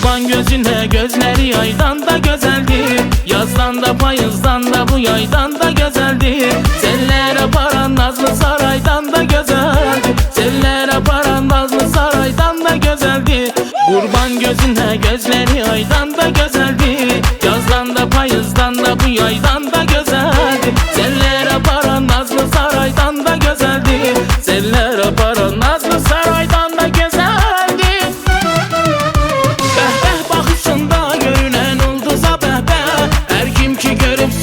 Kurban gözüne gözleri yaydan da güzeldir. Yazdan da payızdan da bu yaydan da güzeldir. Sellere paran nazlı saraydan da güzeldir. Sellere paran nazlı saraydan da güzeldir. Kurban gözüne gözleri yaydan da güzeldir. Yazdan da payızdan da bu yaydan da güzeldir. Sellere paran nazlı saraydan da güzeldir. Sellere paran nazlı saraydan da güzeldir.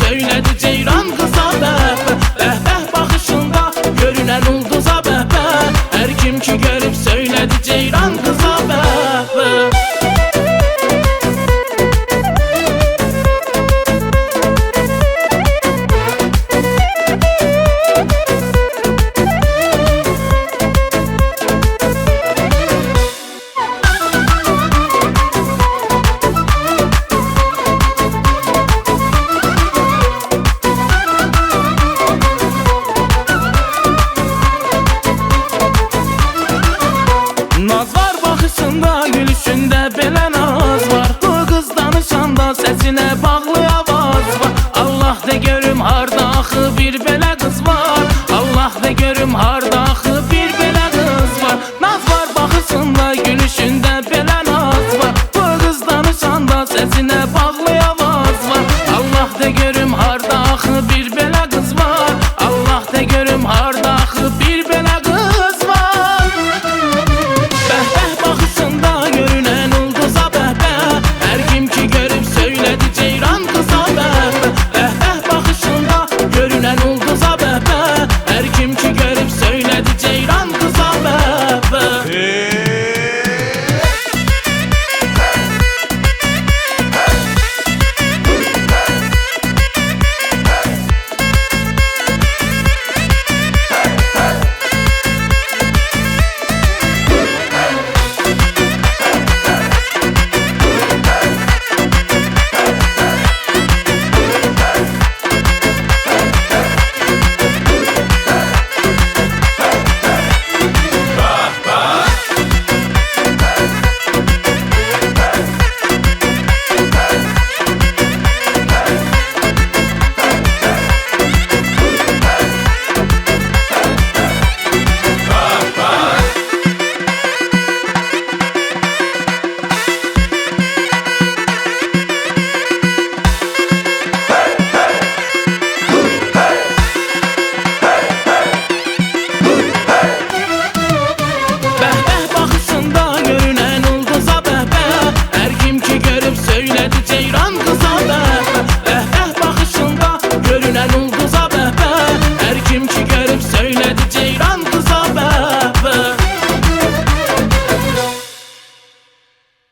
Söyledi ceyran kıza bəhbə. Bəhbə baxışında görünən ulduza bəhbə. Hər kim ki görüb söylədi ceyran kıza bəhbə. Naz var baxışında, gülüşündə belə naz var. Bu qız danışanda səsinə bağlı avaz var. Allah de görüm harda axı bir belə qız var. Allah de görüm harda